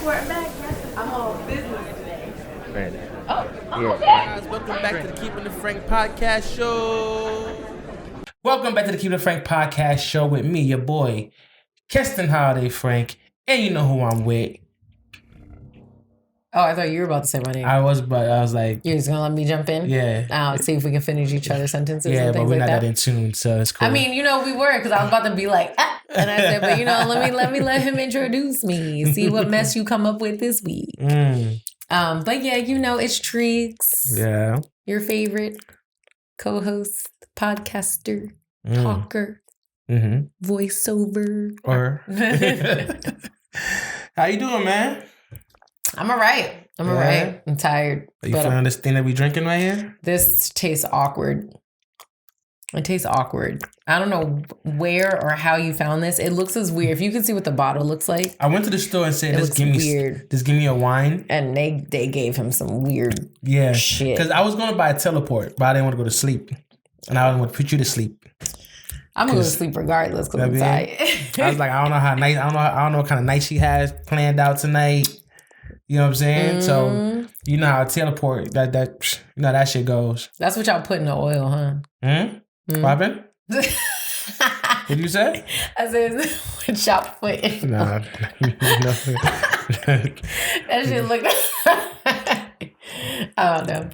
We're back. I'm on business today. Right. Okay. Guys, welcome back to the Keeping the Frank podcast show. Welcome back to the Keeping the Frank podcast show with me, your boy, Keston Holiday Frank, and you know who I'm with. Oh, I thought you were about to say my name. I was like, You're just gonna let me jump in? yeah. See if we can finish each other's sentences Yeah, and but things we're like not that. in tune, so it's cool. I mean, we were, because I was about to be like, and I said, but let him introduce me. See what mess you come up with this week. But yeah, it's Treeks, yeah. your favorite co-host, podcaster, talker, voiceover. Or how you doing, man? I'm all right. I'm all right. I'm tired. Are you feeling this thing that we drinking right here? This tastes awkward. It tastes awkward. I don't know where or how you found this. It looks as weird. If you can see what the bottle looks like. I went to the store and said, Just give me a wine. And they gave him some weird shit. Because I was going to buy a teleport, but I didn't want to go to sleep. And I didn't want to put you to sleep. I'm going to sleep regardless because I'm tired. I was like, I don't know how nice, I don't know what kind of night she has planned out tonight. You know what I'm saying? So, you know how a teleport, that shit goes. That's what y'all put in the oil, huh? What happened? What did you say? I said, what y'all put in? No. That shit look. I don't know.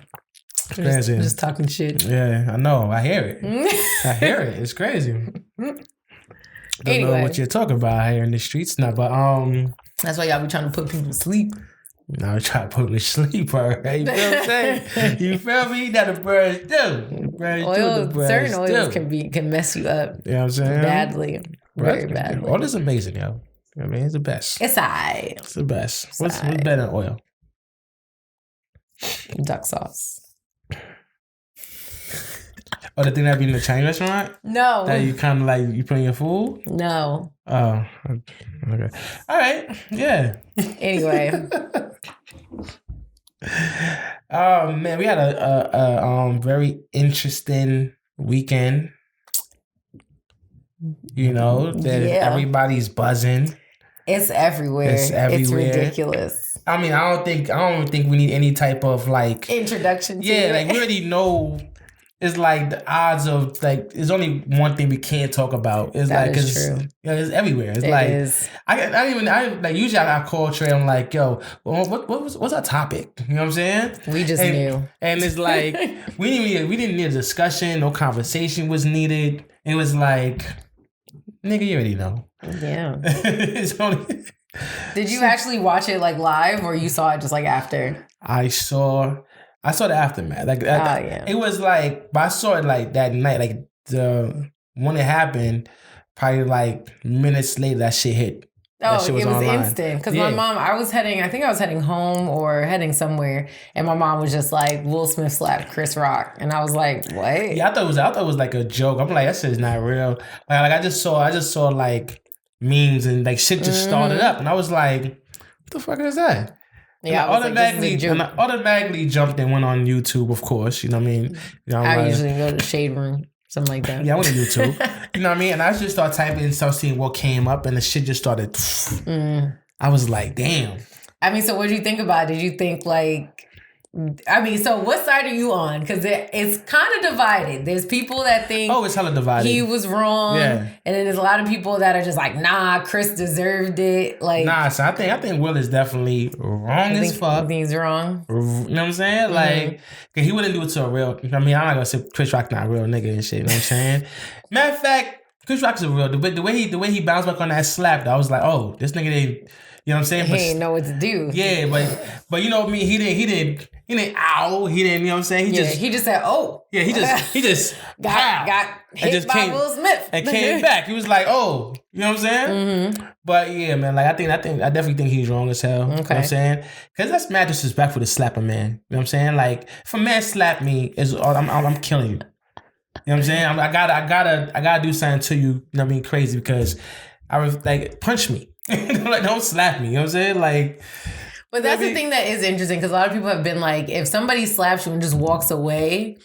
Just talking shit. Yeah, I know. I hear it. I hear it. It's crazy. Don't know what you're talking about here in the streets now, but that's why y'all be trying to put people to sleep. Now I try to put me to sleep, all right? You feel what I'm saying? You feel me? That the birds do. Certain oils can mess you up. You know what I'm saying? Badly. Very badly. Oil is amazing, yo. I mean, it's the best. It's alright. It's the best. What's better than oil? Duck sauce. Oh, the thing that be in the Chinese restaurant? No. That you kind of like, you put in your food? No. Oh, okay. All right. Yeah. Anyway. Oh, man. We had a very interesting weekend. Everybody's buzzing. It's everywhere. It's ridiculous. I mean, I don't think we need any type of like introduction to it. Like we already know. It's like the odds of like. There's only one thing we can't talk about. It's that like is true. It's everywhere. It's usually I call Trey. I'm like, yo, what's our topic? You know what I'm saying? We just knew, and it's like we didn't need a discussion. No conversation was needed. It was like, nigga, you already know. Yeah. It's only. Did you actually watch it like live, or you saw it just like after? I saw the aftermath. It was like, but I saw it like that night. Like when it happened, probably like minutes later, that shit hit. Oh, shit was it was online. instant. Because my mom, I was heading home or heading somewhere, and my mom was just like, Will Smith slapped Chris Rock, and I was like, what? Yeah, I thought it was like a joke. I'm like, that shit's not real. Like I just saw like memes and like shit just started up, and I was like, what the fuck is that? Yeah, I automatically jumped and went on YouTube, of course. You know what I mean? I usually go to the Shade Room, something like that. Yeah, I went to YouTube. You know what I mean? And I just started typing and started seeing what came up, and the shit just started. I was like, damn. I mean, so what did you think about it? Did you think like... so what side are you on? Because it's kind of divided. There's people that think it's hella divided. He was wrong, and then there's a lot of people that are just like, nah, Chris deserved it. Like, nah, so I think Will is definitely wrong as fuck. You think he's wrong? You know what I'm saying? Like, cause he wouldn't do it to a real. I mean, I'm not gonna say Chris Rock's not a real nigga and shit. You know what I'm saying? Matter of fact, Chris Rock's a real. The way he bounced back on that slap, I was like, oh, this nigga didn't. You know what I'm saying? He didn't know what to do. Yeah, but you know what I mean? He didn't ow. He didn't, you know what I'm saying? He just said, oh. Yeah, he just got hit by Will Smith. And came back. He was like, oh, you know what I'm saying? But yeah, man, like I definitely think he's wrong as hell. Okay. You know what I'm saying? Because that's mad disrespectful to slap a man. You know what I'm saying? Like, if a man slap me, I'm killing you. You know what I'm saying? I gotta do something to you, you know what I mean, crazy, because I was like, punch me. Like, don't slap me. You know what I'm saying? Like, but that's the thing that is interesting, because a lot of people have been like, if somebody slaps you and just walks away,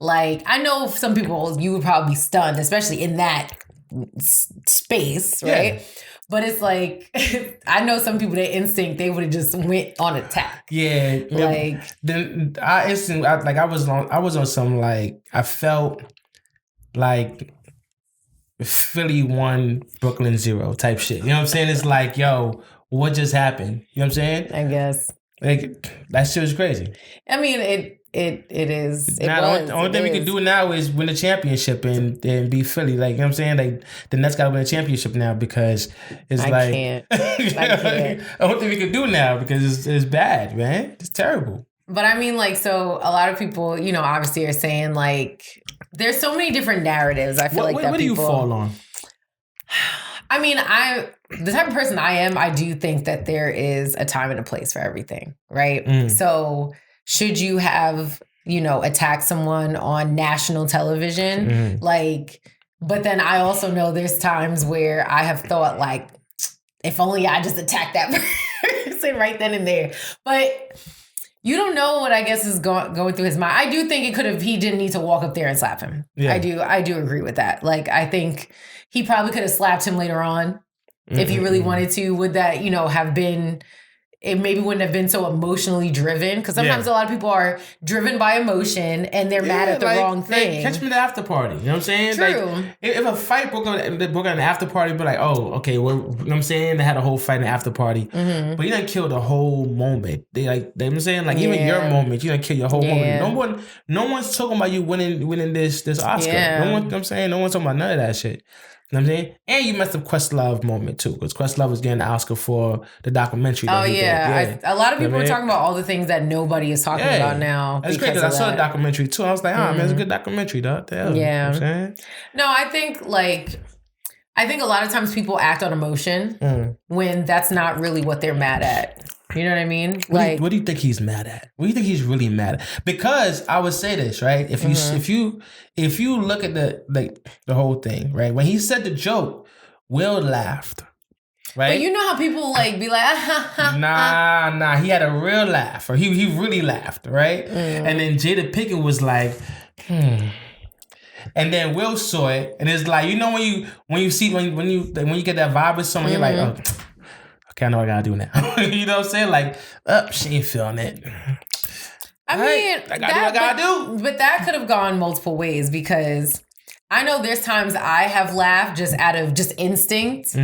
like, I know some people, you would probably be stunned, especially in that space, right? Yeah. But it's like, I know some people, their instinct, they would have just went on attack. Yeah. Like, then I was on some, like, I felt like Philly 1, Brooklyn 0 type shit. You know what I'm saying? It's like, yo, what just happened? You know what I'm saying? I guess. Like, that shit was crazy. I mean, it is. Now, the only thing we can do now is win the championship and beat Philly. Like, you know what I'm saying? Like, the Nets got to win a championship now because it's I can't. The only thing we can do now because it's bad, man. It's terrible. But I mean, like, so a lot of people, you know, obviously are saying, like, there's so many different narratives. I feel like that what do you fall on? I mean, the type of person I am, I do think that there is a time and a place for everything, right? So should you have, you know, attacked someone on national television? Like, but then I also know there's times where I have thought, like, if only I just attacked that person right then and there. But you don't know what I guess is going through his mind. I do think he didn't need to walk up there and slap him. Yeah. I do agree with that. Like, I think he probably could have slapped him later on if he really wanted to. Would that, you know, have been, it maybe wouldn't have been so emotionally driven, because sometimes a lot of people are driven by emotion and they're mad at the wrong thing. Catch me at the after party. You know what I'm saying? True. Like, if a fight broke out in the after party, be like, oh, okay, well, you know what I'm saying? They had a whole fight in the after party. But you didn't kill the whole moment. You know what I'm saying? Like, even your moment, you didn't kill your whole moment. No one's talking about you winning this Oscar. Yeah. No one, you know what I'm saying? No one's talking about none of that shit. You know what I'm saying? And you messed up Questlove moment too, because Questlove was getting the Oscar for the documentary. That he did. A lot of people are talking about all the things that nobody is talking about now. That's great, because I saw the documentary too. I was like, man, it's a good documentary, dog. Yeah. You know what I'm saying? No, I think a lot of times people act on emotion when that's not really what they're mad at. You know what I mean? What do you think he's mad at? What do you think he's really mad at? Because I would say this, right? If you look at the whole thing, right? When he said the joke, Will laughed. Right? But you know how people be like, nah, he had a real laugh, or he really laughed, right? And then Jada Pinkett was like, And then Will saw it, and it's like, you know, when you get that vibe with someone, you're like, oh, okay, I know what I gotta do now. You know what I'm saying? Like, she ain't feeling it. I mean, I gotta do what I gotta do. But that could have gone multiple ways, because I know there's times I have laughed just out of just instinct.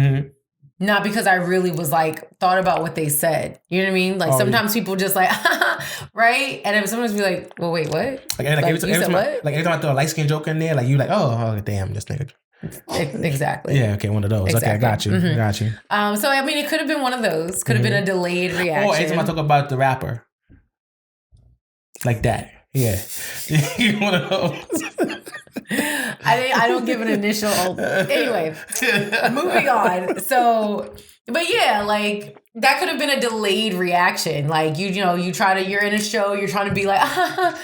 Not because I really was thought about what they said. You know what I mean? Like, sometimes people just right? And then sometimes be like, well, wait, what? Every time I throw a light skin joke in there, you like, oh, damn, this nigga. Exactly. Yeah, okay, one of those. Exactly. Okay, I got you. So, I mean, it could have been one of those. Could have been a delayed reaction. Or anytime I talk about the rapper. Like that. Yeah. One of those. I don't give an initial. Anyway, moving on. So, but yeah, that could have been a delayed reaction. You're in a show, you're trying to be like,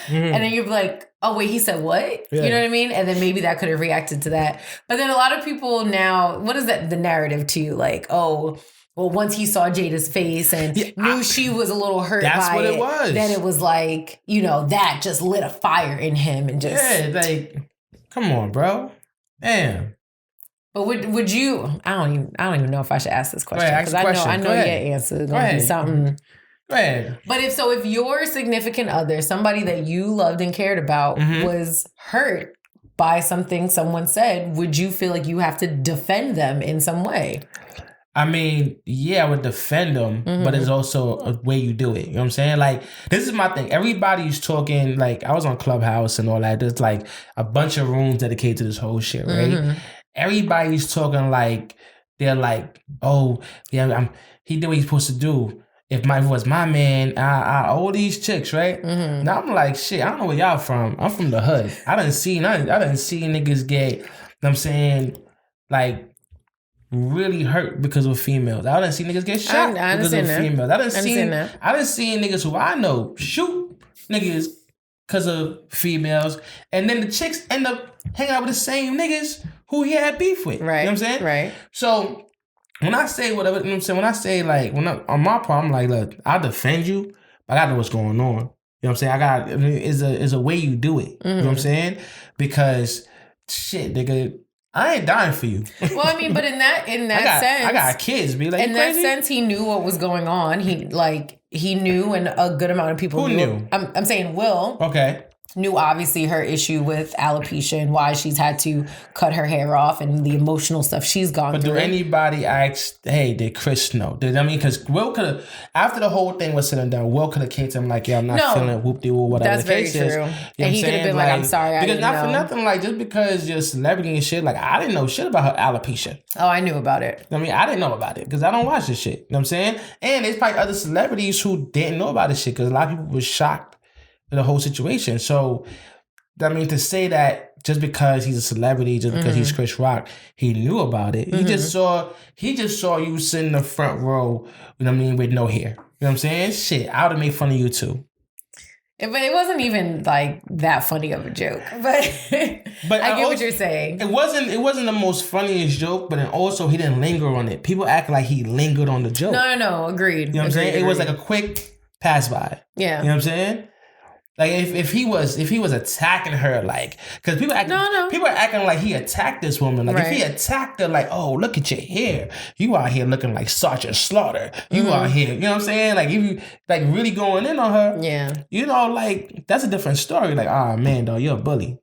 and then you're like, oh wait, he said what? Yeah. You know what I mean? And then maybe that could have reacted to that. But then a lot of people now, what is that? The narrative too? Well, once he saw Jada's face and knew she was a little hurt by it. That's what it was. Then it was that just lit a fire in him and just... Yeah, come on, bro. Damn. But would you... I don't even know if I should ask this question. Because I know your answer is going to be something... Go ahead. But if your significant other, somebody that you loved and cared about, was hurt by something someone said, would you feel like you have to defend them in some way? I mean, yeah, I would defend them, but it's also a way you do it. You know what I'm saying? This is my thing. Everybody's talking, I was on Clubhouse and all that. There's a bunch of rooms dedicated to this whole shit, right? Everybody's talking they're like, oh, yeah, he did what he's supposed to do. If it was my man, all these chicks, right? Now I'm like, shit, I don't know where y'all from. I'm from the hood. I didn't see niggas get, you know what I'm saying, really hurt because of females. I didn't see niggas get shot because of females. I didn't see niggas who I know shoot niggas because of females. And then the chicks end up hanging out with the same niggas who he had beef with. Right. You know what I'm saying? Right. So when I say whatever, you know what I'm saying? When I say on my part, I'm like, look, I'll defend you, but I gotta know what's going on. You know what I'm saying? It's a way you do it. You know what I'm saying? Because shit, nigga, I ain't dying for you. Well, I mean, but in that sense, I got kids. Be like, in that sense, he knew what was going on. He knew, and a good amount of people knew. I'm saying Will. Okay. Knew obviously her issue with alopecia and why she's had to cut her hair off and the emotional stuff she's gone through. But do anybody ask, hey, did Chris know? Because Will could have, after the whole thing was sitting down, Will could have came to him like, yeah, I'm not feeling whoop-de-woo, whatever the case is. That's very true. And he could have been like, I'm sorry, I didn't know. Because not for nothing, like, just because you're a celebrity and shit, like, I didn't know shit about her alopecia. Oh, I knew about it. I didn't know about it because I don't watch this shit. You know what I'm saying? And there's probably other celebrities who didn't know about this shit because a lot of people were shocked at the whole situation. So, to say that just because he's a celebrity, just because he's Chris Rock, he knew about it. He just saw you sitting in the front row, with no hair. You know what I'm saying? Shit, I would have made fun of you too. But it wasn't even like that funny of a joke. But I get what you're saying. It wasn't the most funniest joke, but then also he didn't linger on it. People act like he lingered on the joke. No, agreed. You know what I'm saying? It was like a quick pass by. Yeah. You know what I'm saying? Like if he was attacking her, like, because people are acting like he attacked this woman. Like if he attacked her, like, oh, look at your hair, you out here looking like Sergeant Slaughter. You out here, you know what I'm saying? Like if you like really going in on her, like that's a different story. Like, oh man, dog, you're a bully.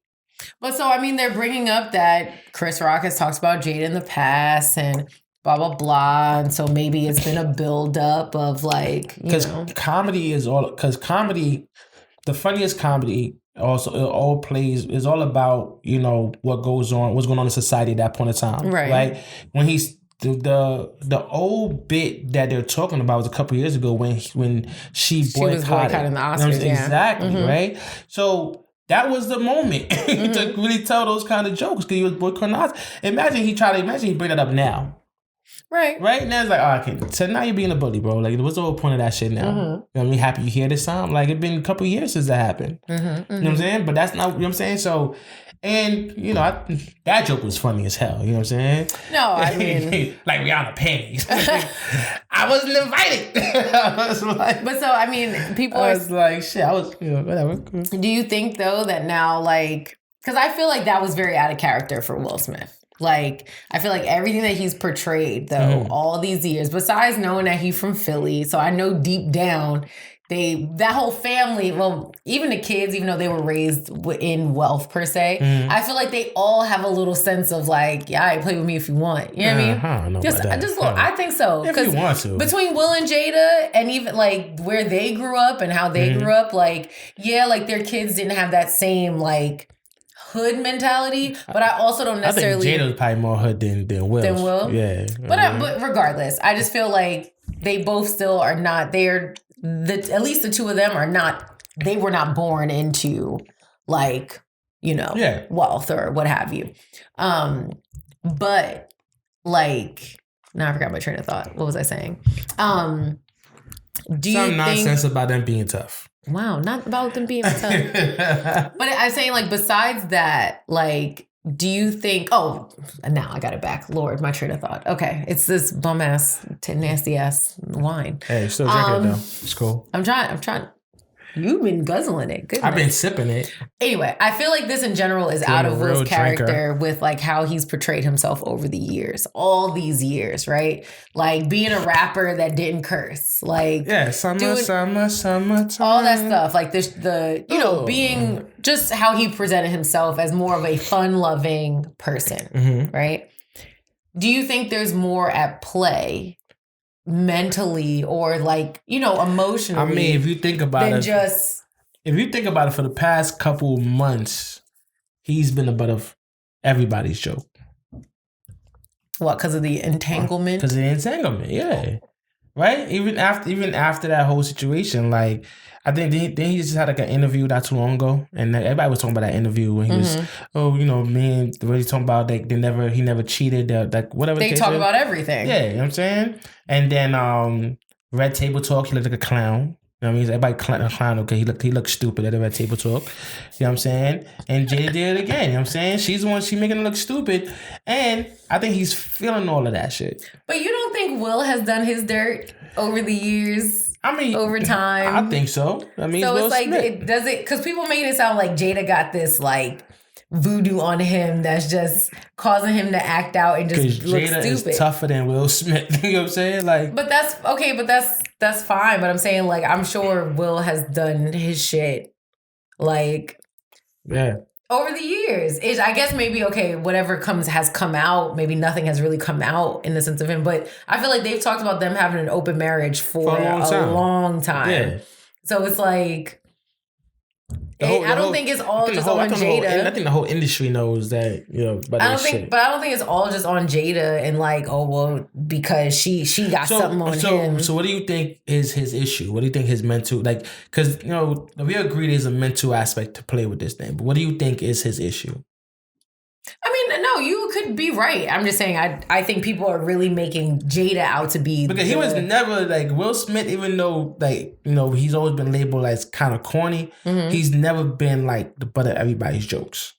But so they're bringing up that Chris Rock has talked about Jada in the past and blah blah blah, and so maybe it's been a build up of like comedy. The funniest comedy also it all plays is all about what's going on in society at that point in time, right? When he's the old bit that they're talking about was a couple years ago when she boycotted the Oscars, exactly, right? So that was the moment to really tell those kind of jokes because he was boycotting the Oscars. Imagine he bring that up now. Right now it's like, okay. So now you're being a bully, bro. Like, what's the whole point of that shit now? Happy you hear this time? Like, it's been a couple years since that happened. You know what I'm saying? But that's not, you know what I'm saying? So, and that joke was funny as hell. You know what I'm saying? No, like Rihanna panties. I wasn't invited. But so people. I was like, shit. I was whatever. Do you think though that now, like, because I feel like that was very out of character for Will Smith. Like, I feel like everything that he's portrayed, though, all these years, besides knowing that he's from Philly, so I know deep down, that whole family, well, even the kids, even though they were raised in wealth, per se, I feel like they all have a little sense of like, yeah, play with me if you want. You know what I mean? I think so. If you want to. Between Will and Jada, and even like where they grew up and how they grew up, like, yeah, like their kids didn't have that same, like, hood mentality, but I also don't necessarily. I think Jada's probably more hood than Will. Than Will, yeah. But regardless, I just feel like they both still are not. At least the two of them are not. They were not born into like wealth or what have you. But like now I forgot my train of thought. What was I saying? Some nonsense about them being tough. Wow, not about them being tough. But I'm saying, like, besides that, like, do you think... Oh, now I got it back. Lord, my train of thought. Okay, it's this bum-ass, nasty-ass wine. Hey, still drinking it, though. It's cool. I'm trying... You've been guzzling it. Goodness. I've been sipping it. Anyway, I feel like this in general is out of Will's character with like how he's portrayed himself over the years. All these years, right? Like being a rapper that didn't curse. Like summertime. All that stuff. Like being just how he presented himself as more of a fun-loving person, right? Do you think there's more at play mentally or like emotionally? If you think about it, if you think about it, for the past couple months, he's been the butt of everybody's joke. What? Because of the entanglement? Because of the entanglement, yeah. Right? Even after that whole situation, like I think then he just had like an interview not too long ago, and everybody was talking about that interview when he was, man, the way he's talking about like he never cheated, like whatever. They talk about everything. Yeah, you know what I'm saying? And then Red Table Talk, he looked like a clown. You know what I mean? Everybody clown, okay? He looked stupid at the Red Table Talk. You know what I'm saying? And Jada did it again. You know what I'm saying? She's the one, she making it look stupid. And I think he's feeling all of that shit. But you don't think Will has done his dirt over the years? Over time? I think so. So it's like, because people making it sound like Jada got this like voodoo on him that's just causing him to act out and just look Jada stupid. Is tougher than Will Smith. You know what I'm saying? Like, but that's okay. But that's fine. But I'm saying, like, I'm sure Will has done his shit, like, yeah, over the years. I guess maybe okay, whatever has come out. Maybe nothing has really come out in the sense of him. But I feel like they've talked about them having an open marriage for a long time. Yeah. So it's like. I don't think it's all just on Jada. I think the whole industry knows that, you know. But I don't think it's all just on Jada and like, oh well, because she got something on him. So what do you think is his issue? What do you think his mental, like? Because, you know, we agree there's a mental aspect to play with this thing. But what do you think is his issue? I mean, no, you could be right. I'm just saying, I think people are really making Jada out to be because he was never like Will Smith, even though, like, you know, he's always been labeled as kind of corny. Mm-hmm. He's never been like the butt of everybody's jokes,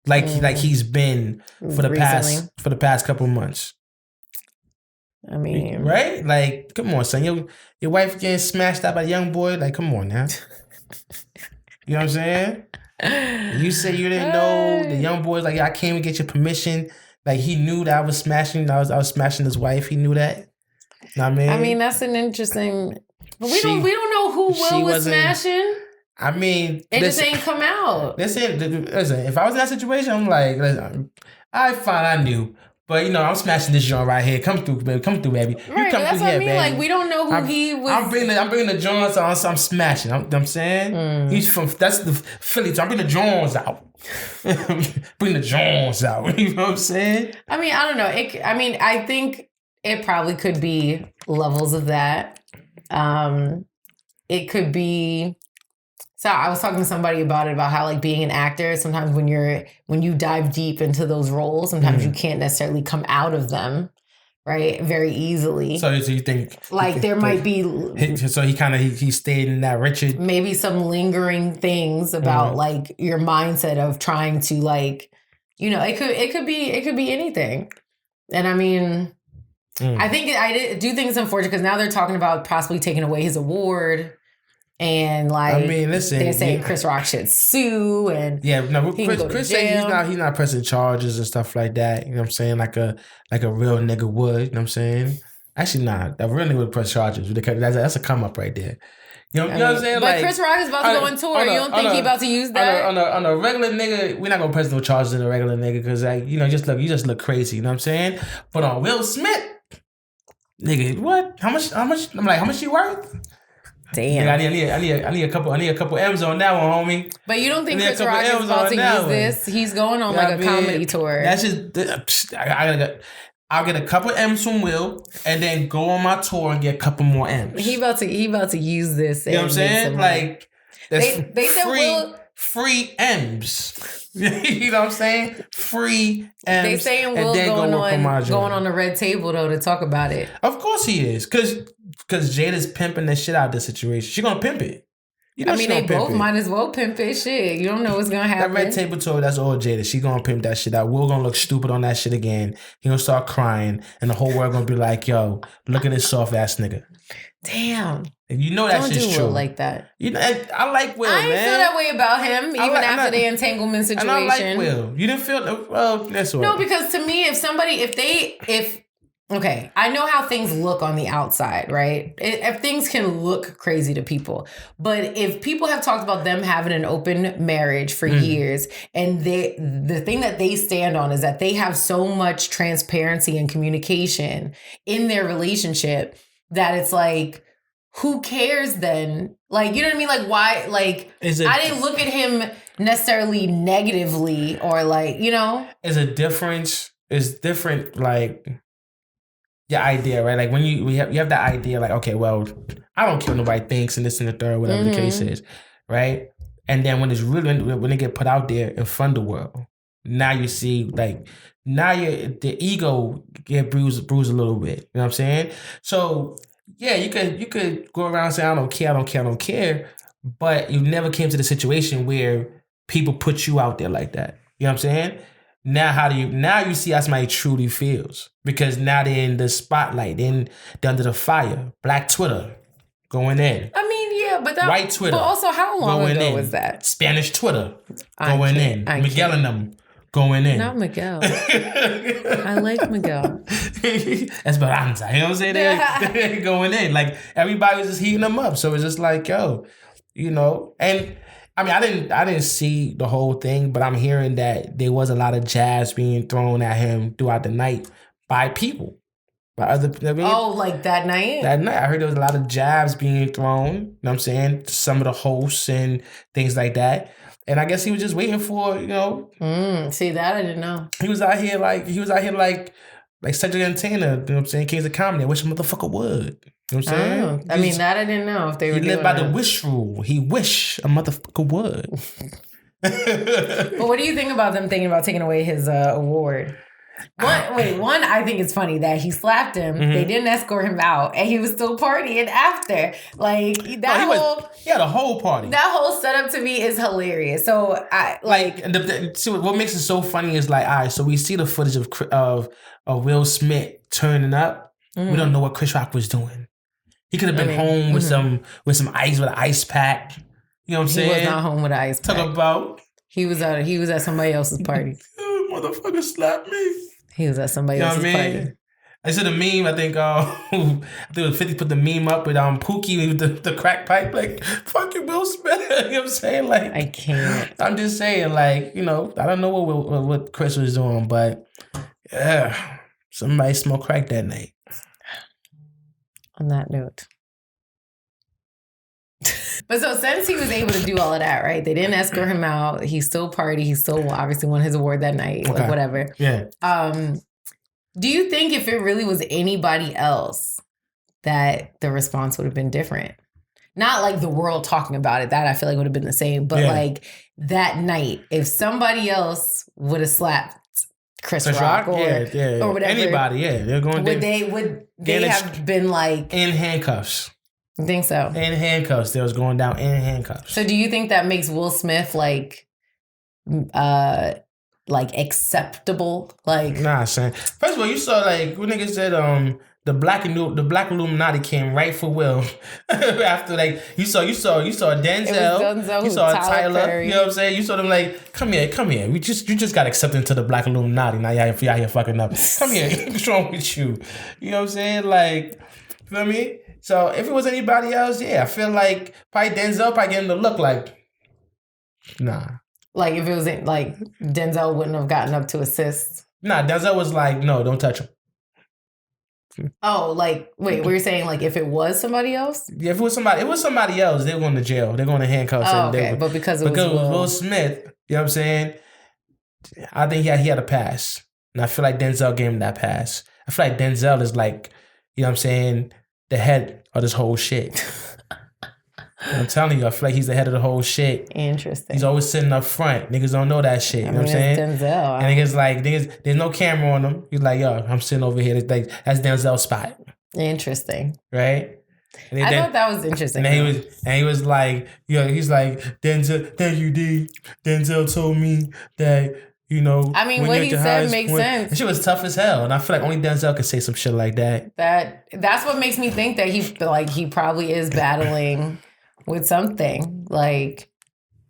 like he's been for the past couple months. I mean, right? Like, come on, son, your wife getting smashed out by a young boy. Like, come on now. You know what I'm saying? You say you didn't know. The young boy's like, I can't even get your permission. Like, he knew that I was smashing smashing his wife. He knew that. You know what I mean? That's an interesting. But we don't know who Will was smashing. I mean, it just ain't come out. Listen, if I was in that situation, I'm like, listen, I knew. But, you know, I'm smashing this joint right here. Come through, baby. Come through, baby. Right, that's what I mean. Baby. Like, we don't know who he was. I'm bringing the joints on, so I'm smashing. I'm saying? He's that's the Philly. So I'm bringing the joints out. Bring the joints out. You know what I'm saying? I mean, I don't know. I think it probably could be levels of that. It could be... So I was talking to somebody about how like being an actor, sometimes when you dive deep into those roles, sometimes you can't necessarily come out of them, right? Very easily. So you think like there might be so he stayed in that Richard, maybe some lingering things about like your mindset of trying to like, you know, it could be anything. And I mean, I think I do think it's unfortunate because now they're talking about possibly taking away his award. And like, I mean, listen, they're saying Chris Rock should sue, and Chris said he's not pressing charges and stuff like that. You know what I'm saying? Like a real nigga would. You know what I'm saying? Actually, not a real nigga would press charges. That's a come up right there. You know what I'm saying? But like, Chris Rock is about to go on tour. You don't think he's about to use that? On a regular nigga, we're not gonna press no charges on a regular nigga because, like, you know, you just look crazy. You know what I'm saying? But on Will Smith, nigga, what? How much? I'm like, how much you worth? Damn. I need a couple M's on that one, homie. But you don't think Chris Rock is about to use this? He's going on like a comedy tour. That's just I'll get a couple M's from Will and then go on my tour and get a couple more M's. He about to use this. You know what I'm saying? Like they said Will free M's. You know what I'm saying? Free M's. They saying Will going on the red table though to talk about it. Of course he is, because Jada's pimping the shit out of the situation. She gonna pimp it. You know, I mean, they both might as well pimp it. Shit, you don't know what's gonna happen. That red table tour, that's all Jada. She gonna pimp that shit out. Will gonna look stupid on that shit again. He gonna start crying, and the whole world gonna be like, "Yo, look at this soft ass nigga." Damn. And you know that shit's true. Will like that. You know, I like Will, man. I didn't feel that way about him, even after the entanglement situation. And I like Will. You didn't feel well. That's what. No, because to me, okay, I know how things look on the outside, right? If things can look crazy to people. But if people have talked about them having an open marriage for years, and the thing that they stand on is that they have so much transparency and communication in their relationship that it's like, who cares then? Like, you know what I mean? Like, why? Like, I didn't look at him necessarily negatively or like, you know? It's different, like... your idea, right? Like when you have that idea, like, okay, well, I don't care what nobody thinks and this and the third, whatever the case is, right? And then when they get put out there in front of the world, now you see, like, the ego get bruised a little bit. You know what I'm saying? So yeah, you could go around and say, I don't care, but you never came to the situation where people put you out there like that. You know what I'm saying? Now you see how somebody truly feels. Because now they're in the spotlight, they're under the fire. Black Twitter going in. I mean, yeah, but white Twitter. But also, how long ago was that? Spanish Twitter going in. Miguel and them going in. Not Miguel. I like Miguel. Esperanza. You know what I'm saying? They're going in. Like, everybody was just heating them up. So it's just like, yo, you know. And I mean, I didn't see the whole thing, but I'm hearing that there was a lot of jabs being thrown at him throughout the night by people. By other people. Like that night? That night. I heard there was a lot of jabs being thrown, you know what I'm saying, to some of the hosts and things like that. And I guess he was just waiting for, you know. See, that I didn't know. He was out here like Cedric Entertainer, you know what I'm saying, Kings of Comedy. I wish a motherfucker would. You know what I'm saying? I mean, that I didn't know if they were He lived by the wish rule. He wish a motherfucker would. But what do you think about them thinking about taking away his award? One, I think it's funny that he slapped him. Mm-hmm. They didn't escort him out, and he was still partying after. Like that he had a whole party. That whole setup to me is hilarious. So so what makes it so funny is like, all right, so we see the footage of Will Smith turning up. Mm-hmm. We don't know what Chris Rock was doing. He could have been home with some ice, with an ice pack. You know what I'm saying? He was not home with an ice pack. Talk about he was at somebody else's party. Motherfucker slapped me. He was at somebody else's party. I said a meme. I think it was 50 put the meme up with Pookie with the crack pipe. Like, fucking Will Smith. You know what I'm saying? Like, I can't. I'm just saying, like, you know, I don't know what Chris was doing, but yeah, somebody smoked crack that night. On that note. But so since he was able to do all of that, right? They didn't escort him out. He still partied. He still obviously won his award that night. Okay. Like whatever. Yeah. Do you think if it really was anybody else that the response would have been different? Not like the world talking about it. That I feel like would have been the same. But like that night, if somebody else would have slapped Chris Rock or whatever. Anybody, they're going. Would they have been like in handcuffs? I think so. In handcuffs. They was going down in handcuffs. So do you think that makes Will Smith like acceptable? Like, nah, son. First of all, you saw like when niggas said the black Illuminati came right for Will after like you saw Denzel, you saw Tyler Perry. You know what I'm saying? You saw them like, come here. You just got accepted into the black Illuminati. Now you out here fucking up. Come here. What's wrong with you? You know what I'm saying? Like, feel me? So if it was anybody else, I feel like probably Denzel probably getting the look like, nah. Like if it was like Denzel wouldn't have gotten up to assist. Nah, Denzel was like, no, don't touch him. Oh, like wait, were you saying like if it was somebody else? Yeah, if it was somebody else, they're going to jail. They're going to handcuffs. Oh, okay. But because it was Will Smith, you know what I'm saying? I think he had a pass. And I feel like Denzel gave him that pass. I feel like Denzel is like, you know what I'm saying, the head of this whole shit. I'm telling you, I feel like he's the head of the whole shit. Interesting. He's always sitting up front. Niggas don't know that shit. You know what I'm saying? Denzel. And niggas like, there's no camera on him. He's like, yo, I'm sitting over here. Like, that's Denzel's spot. Interesting. Right? I thought that was interesting. And he was like, he's like, Denzel, thank you, D. Denzel told me that, you know. I mean, what he said makes sense. And she was tough as hell. And I feel like only Denzel could say some shit like that. That's what makes me think that he probably is battling with something. Like,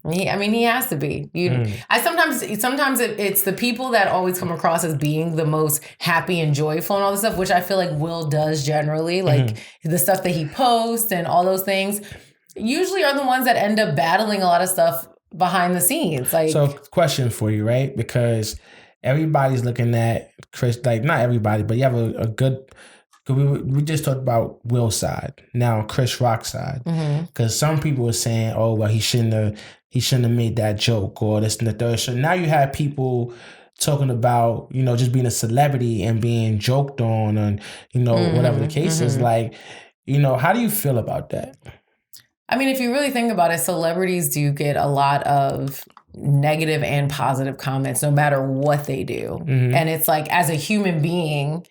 he has to be. Sometimes it's the people that always come across as being the most happy and joyful and all this stuff, which I feel like Will does generally. Like the stuff that he posts and all those things usually are the ones that end up battling a lot of stuff behind the scenes. Like, so question for you, right? Because everybody's looking at Chris, like not everybody, but you have a good. We just talked about Will's side. Now Chris Rock's side, because some people were saying, "Oh, well, he shouldn't have made that joke," or this and the third. So now you have people talking about, you know, just being a celebrity and being joked on, and you know, whatever the case is. Like, you know, how do you feel about that? I mean, if you really think about it, celebrities do get a lot of negative and positive comments, no matter what they do, and it's like as a human being.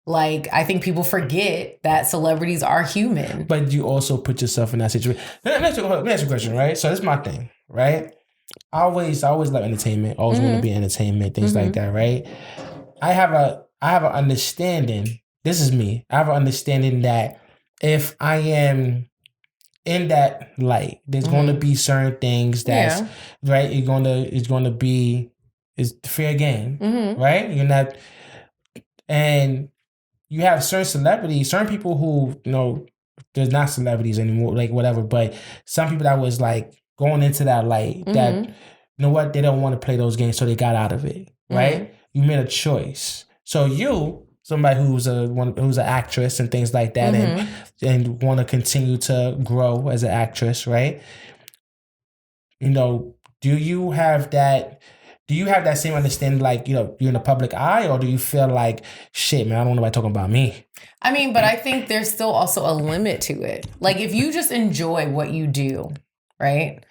Like, I think people forget that celebrities are human. But you also put yourself in that situation. Let me ask you a question, right? So this is my thing, right? I always love entertainment. Always want to be entertainment, things like that, right? I have an understanding. This is me. I have an understanding that if I am in that light, there's going to be certain things that's right. It's going to be It's fair game, right? You're not, and you have certain celebrities, certain people who, you know, they're not celebrities anymore, like whatever, but some people that was like going into that light that, you know what, they don't want to play those games, so they got out of it, right? You made a choice. So you, somebody who's an actress and things like that, and want to continue to grow as an actress, right? You know, do you have that same understanding, like, you know, you're in the public eye, or do you feel like, shit, man, I don't want nobody talking about me? I mean, but I think there's still also a limit to it. Like, if you just enjoy what you do, right?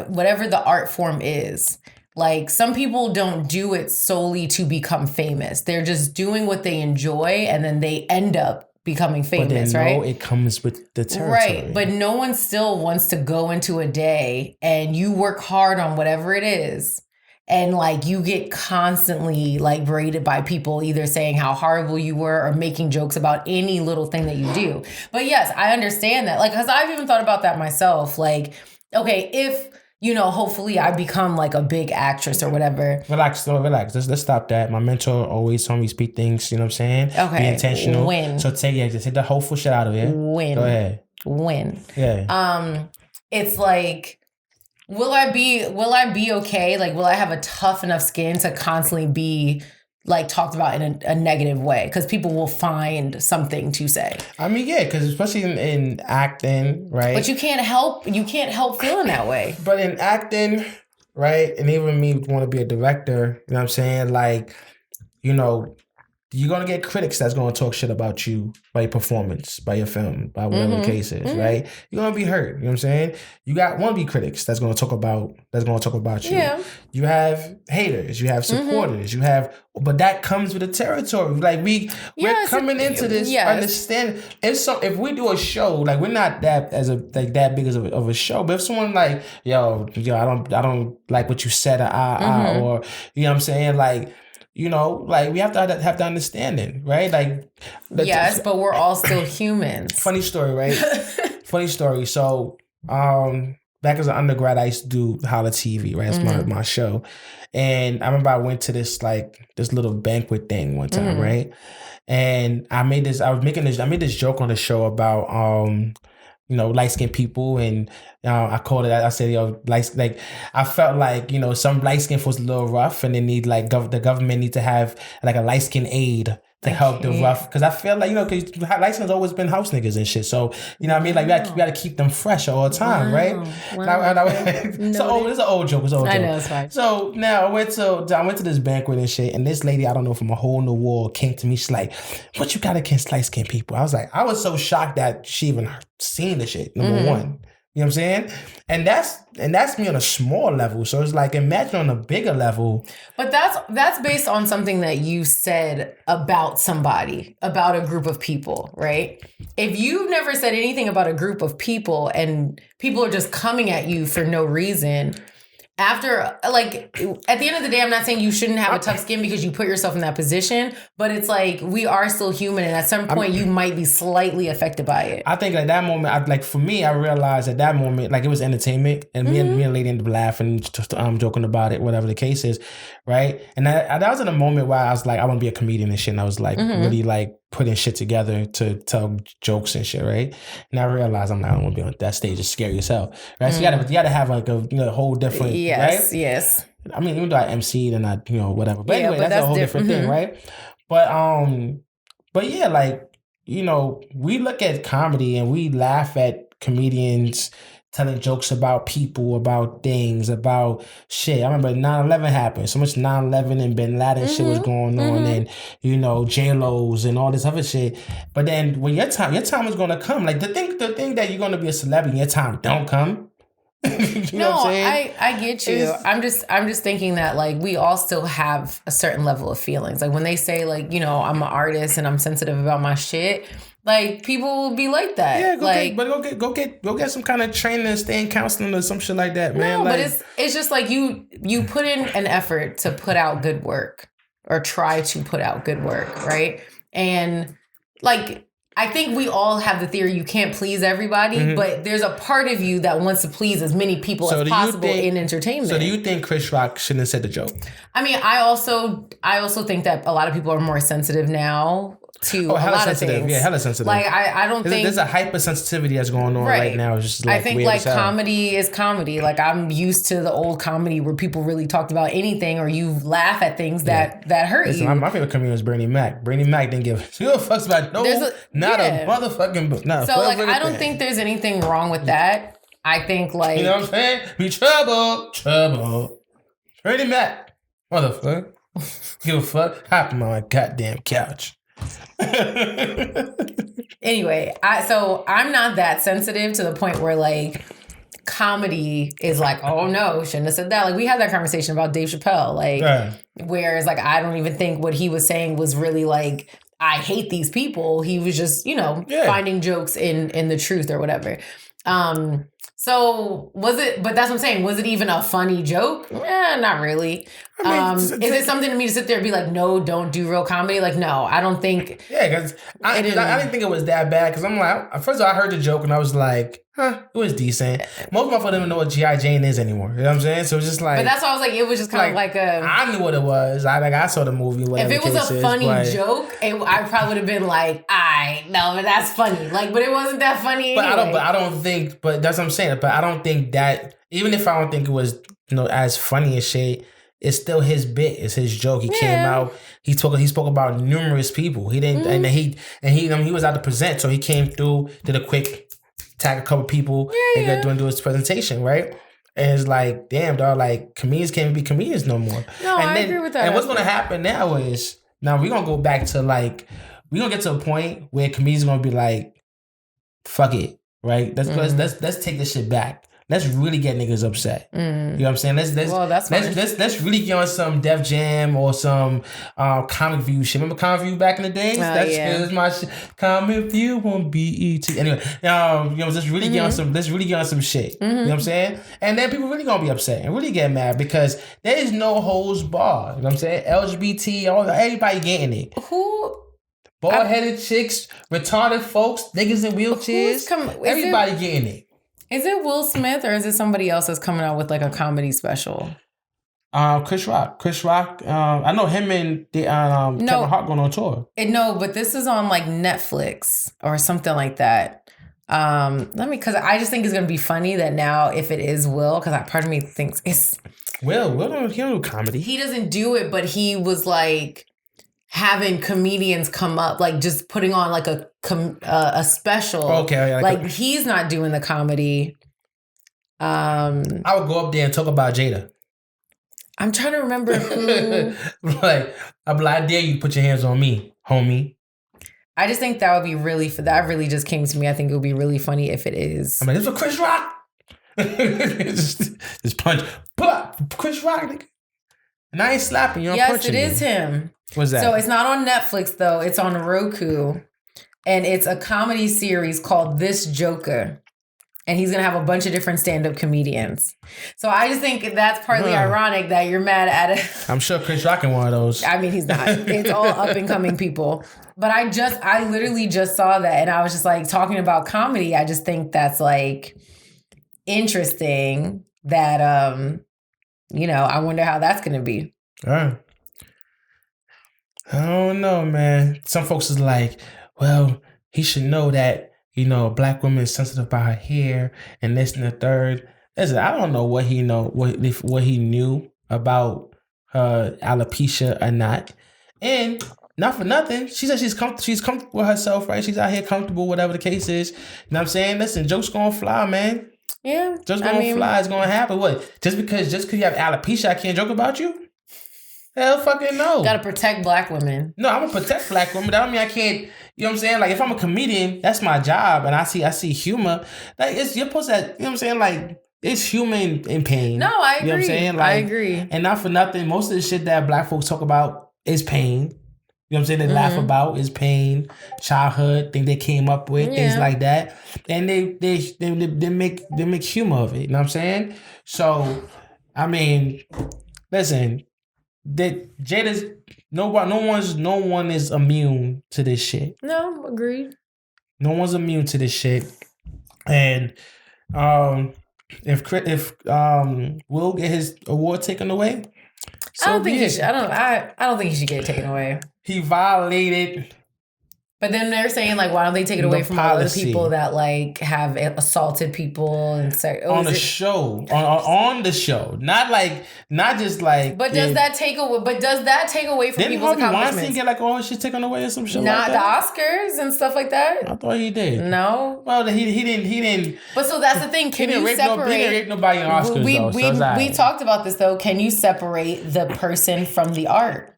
Whatever the art form is, like, some people don't do it solely to become famous. They're just doing what they enjoy, and then they end up becoming famous, but right? It comes with the territory. Right, but no one still wants to go into a day and you work hard on whatever it is, and like you get constantly like berated by people either saying how horrible you were or making jokes about any little thing that you do. But yes, I understand that. Like, because I've even thought about that myself. Like, okay, if, you know, hopefully I become like a big actress or whatever. Relax. Let's stop that. My mentor always told me speak things, you know what I'm saying? Okay. Be intentional. Win. So just take the hopeful shit out of it. Win. Go ahead. Win. Yeah. It's like, will I be okay? Like, will I have a tough enough skin to constantly be like talked about in a negative way? Because people will find something to say. I mean, yeah, because especially in acting, right? But you can't help feeling that way. But in acting, right, and even me want to be a director, you know what I'm saying? Like, you know, you're going to get critics that's going to talk shit about you, by your performance, by your film, by whatever the case is, right? You're going to be hurt, you know what I'm saying? You got want to be critics that's going to talk about you. Yeah. You have haters, you have supporters, you have, but that comes with the territory. Like we're coming into this understanding. If we do a show, like we're not that big of a show, but if someone like, yo, I don't like what you said, or you know what I'm saying, like, you know, like we have to have the understanding, right? Like, yes, but we're all still humans. Funny story, right? Funny story. So, back as an undergrad, I used to do Holla TV, right? That's my show, and I remember I went to this little banquet thing one time, right? And I made this joke on the show about you know, light-skinned people, and I called it, I said, yo, like I felt like, you know, some light-skinned folks a little rough, and they need like the government need to have like a light-skinned aid to help the rough, because I feel like, you know, because light-skinn's always been house niggas and shit, so, you know what I mean, like we gotta keep them fresh all the time, right? So it's an old joke. I know, it's fine. So now I went to this banquet and shit, and this lady, I don't know, from a hole in the wall came to me. She's like, "What you got against light-skinned people?" I was so shocked that she even seen the shit. Number one. You know what I'm saying? And that's me on a small level. So it's like, imagine on a bigger level. But that's based on something that you said about somebody, about a group of people, right? If you've never said anything about a group of people and people are just coming at you for no reason, after, like, at the end of the day, I'm not saying you shouldn't have a tough skin because you put yourself in that position, but it's like, we are still human, and at some point you might be slightly affected by it. I think at that moment, for me, I realized at that moment, like, it was entertainment, and me and lady ended up laughing, joking about it, whatever the case is, right? And that was in a moment where I was like, I want to be a comedian and shit, and I was like, really like putting shit together to tell jokes and shit, right? And I realized I'm like, I don't want to be on that stage. It's scary as hell, right? So you gotta have like a whole different, right? Yes. I mean, even though I MC'd and I, you know, whatever. But anyway, that's a whole different thing, right? But yeah, like, you know, we look at comedy and we laugh at comedians telling jokes about people, about things, about shit. I remember 9/11 happened. So much 9/11 and Bin Laden shit was going on, and, you know, J-Lo's and all this other shit. But then when your time is gonna come. Like the thing that you're gonna be a celebrity, your time don't come. You know what I'm saying? I get you. I'm just thinking that, like, we all still have a certain level of feelings. Like when they say, like, you know, I'm an artist and I'm sensitive about my shit, like, people will be like that. Yeah, go get some kind of training and stay in counseling or some shit like that, man. No, like, but it's just like you put in an effort to put out good work, or try to put out good work, right? And like, I think we all have the theory you can't please everybody, but there's a part of you that wants to please as many people as possible in entertainment. So do you think Chris Rock shouldn't have said the joke? I mean, I also think that a lot of people are more sensitive now to a lot of things. Yeah, hella sensitive. Like I don't think there's a hypersensitivity that's going on right now. It's just like, I think like comedy is comedy. Like I'm used to the old comedy where people really talked about anything, or you laugh at things that hurt you. My favorite comedian was Bernie Mac. Bernie Mac didn't give two fucks about a motherfucking book. So like I don't think there's anything wrong with that. I think like, you know what I'm saying? Be trouble. Bernie Mac, motherfucker. Give a fuck. Hop on my goddamn couch. Anyway, I'm not that sensitive to the point where like comedy is like, oh no, shouldn't have said that. Like we had that conversation about Dave Chappelle, like whereas like I don't even think what he was saying was really like I hate these people. He was just, finding jokes in the truth or whatever. So was it, but that's what I'm saying. Was it even a funny joke? Not really. I mean, is it something to me to sit there and be like, no, don't do real comedy? Like, no, I don't think. Yeah, because I didn't think it was that bad. Because I'm like, first of all, I heard the joke and I was like, it was decent. Most motherfuckers don't even know what G.I. Jane is anymore. You know what I'm saying? So it's just like. But that's why I was like, it was just kind of like a. I knew what it was. I saw the movie. Whatever. If it was a funny joke, I probably would have been like, no, but that's funny. Like, but it wasn't that funny anyway. But I don't think. But that's what I'm saying. But I don't think that. Even if I don't think it was, as funny as shit. It's still his bit. It's his joke. He came out. He spoke about numerous people. He didn't, and he was out to present. So he came through, did a quick tag a couple people, and got doing his presentation, right? And it's like, damn, dog. Like comedians can't be comedians no more. No, I agree with that. And what's gonna happen now is we're gonna go back to like we're gonna get to a point where comedians are gonna be like, fuck it, right? Let's take this shit back. Let's really get niggas upset. You know what I'm saying? Let's really get on some Def Jam or some Comic View shit. Remember Comic View back in the days? That's my shit. Comic View on BET. Anyway, let's really get on some. Let's really get on some shit. You know what I'm saying? And then people really gonna be upset and really get mad because there is no holds bar. You know what I'm saying? LGBT, everybody getting it. Who? Bald-headed chicks, retarded folks, niggas in wheelchairs. Everybody getting it. Is it Will Smith or is it somebody else that's coming out with like a comedy special? Chris Rock. I know him and Kevin Hart going on tour. No, but this is on like Netflix or something like that. Because I just think it's gonna be funny that now if it is Will, because part of me thinks it's Will don't do comedy. He doesn't do it, but he was like having comedians come up, like just putting on like a special. Okay, like he's not doing the comedy. I would go up there and talk about Jada. I'm trying to remember who. Like, I'd be like, I dare you to put your hands on me, homie. I just think that would be that really just came to me. I think it would be really funny if it is. I mean, this is Chris Rock. just punch, Chris Rock, nigga. And I ain't slapping you. Yes, it is him. What's that? So it's not on Netflix though. It's on Roku, and it's a comedy series called This Joker. And he's gonna have a bunch of different stand-up comedians. So I just think that's partly ironic that you're mad at it. I'm sure Chris Rock in one of those. I mean, he's not. It's all up and coming people. But I literally just saw that, and I was just like talking about comedy. I just think that's like interesting. That I wonder how that's gonna be. All right. I don't know, man. Some folks is like, well, he should know that, a black woman is sensitive about her hair and this and the third. Listen, I don't know what he knew about her alopecia or not. And not for nothing, she said she's comfortable with herself, right? She's out here comfortable, whatever the case is. You know what I'm saying? Listen, jokes gonna fly, man. Yeah. Jokes gonna fly. It's gonna happen. What? Just because you have alopecia, I can't joke about you? Hell fucking no. Gotta protect black women. No, I'm gonna protect black women. That don't mean I can't, you know what I'm saying? Like if I'm a comedian, that's my job and I see humor. Like you're supposed to, you know what I'm saying? Like it's human in pain. No, I agree. You know what I'm saying? Like, I agree. And not for nothing, most of the shit that black folks talk about is pain. You know what I'm saying? They laugh about is pain, childhood, thing they came up with, things like that. And they make humor of it. You know what I'm saying? So, I mean, listen, that Jada's no one is immune to this shit. No, agreed. No one's immune to this shit. And if Will get his award taken away, so I don't think he should. I don't think he should get it taken away. He violated. But then they're saying, like, why don't they take it away from all the people that, like, have assaulted people and say on the show, on the show, not just like. But does that take away? But does that take away from people's accomplishments? Didn't Harvey Weinstein get like all his shit taken away or some shit? Not like that? The Oscars and stuff like that. I thought he did. No. Well, he didn't. But so that's the thing. Can you separate? He didn't rape nobody in Oscars. We talked about this though. Can you separate the person from the art?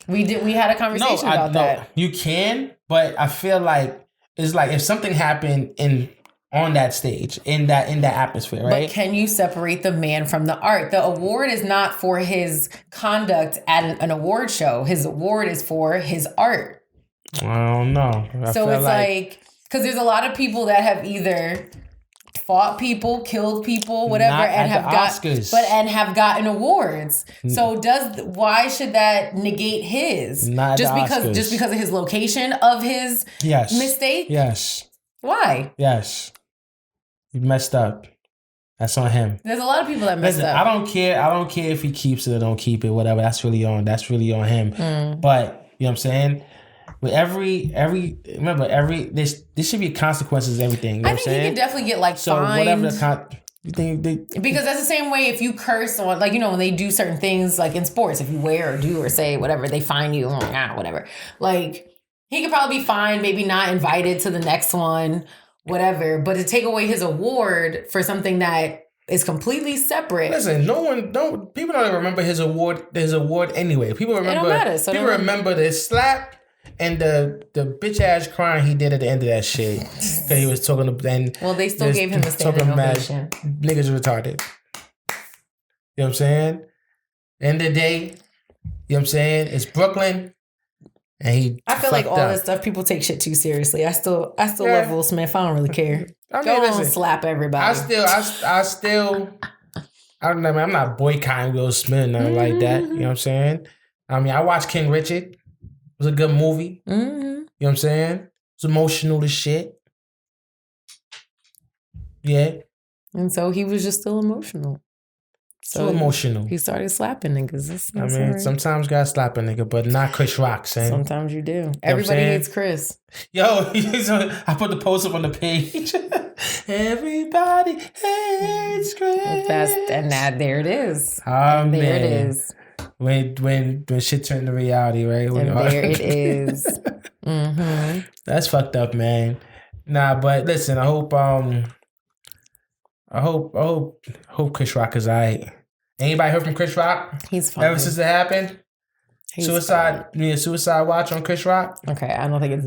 We had a conversation about that. No, you can, but I feel like it's like if something happened on that stage, in that atmosphere, right? But can you separate the man from the art? The award is not for his conduct at an award show. His award is for his art. I don't know. So it's like because there's a lot of people that have either fought people, killed people, whatever, and have gotten awards. So why should that negate his? Not just because of his location of his mistake? Yes. Why? Yes. He messed up. That's on him. There's a lot of people that messed up. I don't care if he keeps it or don't keep it, whatever. That's really on him. But you know what I'm saying? With this should be consequences of everything. You know I think he can definitely get like fined. Whatever you think because that's the same way if you curse on, like, you know, when they do certain things like in sports, if you wear or do or say whatever, they fine you, whatever. Like he could probably be fined, maybe not invited to the next one, whatever. But to take away his award for something that is completely separate. Listen, people don't remember his award anyway. People remember it don't matter, so remember the slap and the bitch ass crying he did at the end of that shit. Because he was talking to well, they still gave him a standing ovation. Niggas retarded. You know what I'm saying? End of the day, you know what I'm saying? It's Brooklyn. And I feel like all this stuff people take shit too seriously. I still love Will Smith. I don't really care. Go on, slap everybody. I don't know, man. I'm not boycotting Will Smith, nothing like that. You know what I'm saying? I mean, I watched King Richard. It was a good movie. You know what I'm saying? It's emotional as shit. Yeah. And so he was just still emotional. So emotional. He started slapping niggas. That's right. Sometimes you gotta slap a nigga, but not Chris Rock, son. Sometimes you do. Everybody hates Chris. Yo, I put the post up on the page. Everybody hates Chris. There it is. Oh, and there it is. When shit turned to reality, right? And there it is. Mm-hmm. That's fucked up, man. Nah, but listen, I hope Chris Rock is alright. Anybody heard from Chris Rock? He's fine. Ever since it happened? Suicide watch on Chris Rock? Okay, I don't think it's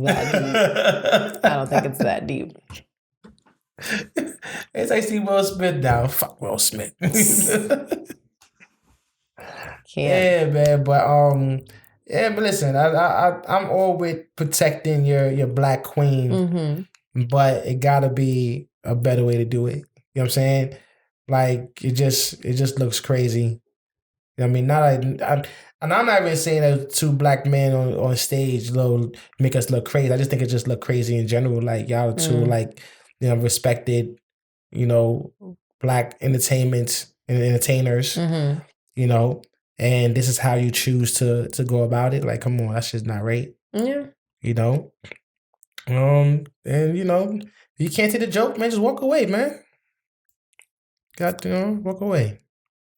that deep. It's like see Will Smith now. Fuck Will Smith. Yeah, man. But listen, I'm all with protecting your black queen, but it gotta be a better way to do it. You know what I'm saying? Like it just looks crazy. I mean, and I'm not even saying that two black men on stage make us look crazy. I just think it just look crazy in general. Like y'all are two respected, black entertainers. And this is how you choose to go about it. Like, come on, that's just not right. Yeah. And if you can't take the joke, man, just walk away, man. Walk away.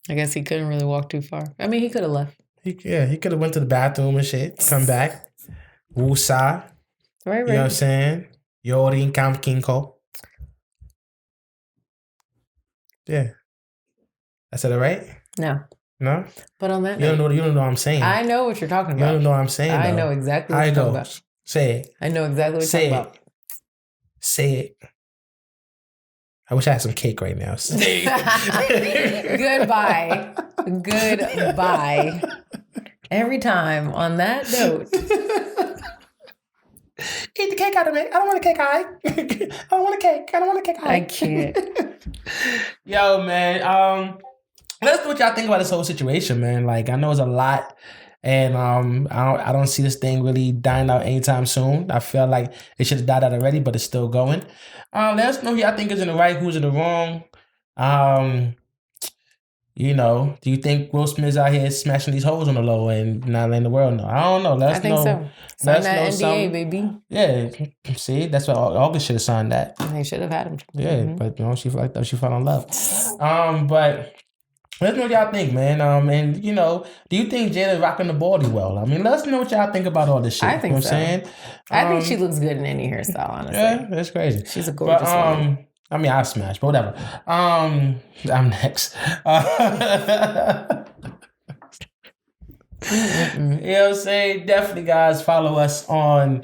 I guess he couldn't really walk too far. I mean, he could have left. He could have went to the bathroom and shit. Come back. Woosah. Right. You know what I'm saying? Yorin Kam Kinko. Yeah. I said it right? No. No? But on that you don't know what I'm saying. I know what you're talking about. You don't know what I'm saying, I know exactly what you're talking about. Say it. I know exactly what you're talking about. Say it. I wish I had some cake right now. Say it. Goodbye. Every time on that note. Eat the cake out of it. I don't want a cake eye. I don't want a cake. I can't. Yo, man. Let's do what y'all think about this whole situation, man. Like, I know it's a lot. And I don't see this thing really dying out anytime soon. I feel like it should have died out already, but it's still going. Let us know who y'all think is in the right, who's in the wrong. You know, do you think Will Smith's out here smashing these hoes on the low and not letting the world know? I don't know. Let us know. I think so. Sign that NDA, baby. Yeah. See, that's what August should have signed that. They should have had him. Yeah, but you know, she felt like she fell in love. But let us know what y'all think, man. And you know, do you think Jada rocking the baldy well? I mean, let us know what y'all think about all this shit. I think you know so. What I'm saying? I think she looks good in any hairstyle, honestly. Yeah, that's crazy. She's a gorgeous woman. I mean, I'll smash, but whatever. I'm next. You know what I'm saying? Definitely, guys, follow us on,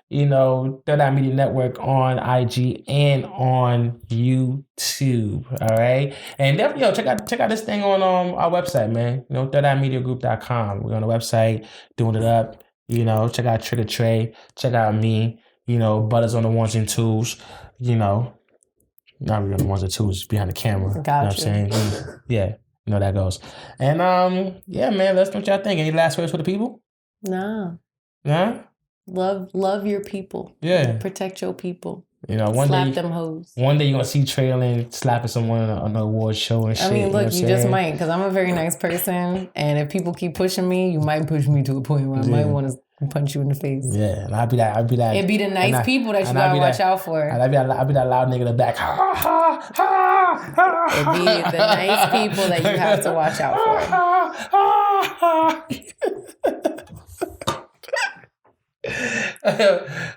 you know, Third Eye Media Network on IG and on YouTube. All right. And definitely, check out this thing on our website, man. You know, thirdeyemediagroup.com. We're on the website doing it up. You know, check out Trigger Trey. Check out me. You know, Butters on the ones and twos. You know. Not really on the ones and twos, behind the camera. Gotcha. You know what I'm saying? Yeah, you know that goes. And yeah, man, let's know what y'all think. Any last words for the people? Nah. Nah? Love your people. Yeah. Protect your people. You know, slap them hoes. One day you're gonna see Traylon slapping someone on an award show and shit. I mean, look, you just might, because I'm a very nice person, and if people keep pushing me, you might push me to a point where I might want to punch you in the face. Yeah, and I'd be that. It'd be the nice people that you gotta watch out for. I'd be that loud nigga in the back. Ha ha ha ha. It'd be the nice people that you have to watch out for.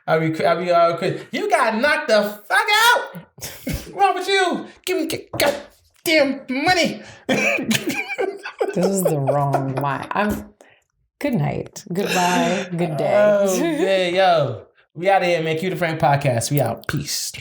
I'll be Chris. You got knocked the fuck out. What's wrong with you? Give me goddamn money. This is the wrong line. Good night. Goodbye. Good day. Oh, yeah, yo. We out of here, man. Q the Frank Podcast. We out. Peace.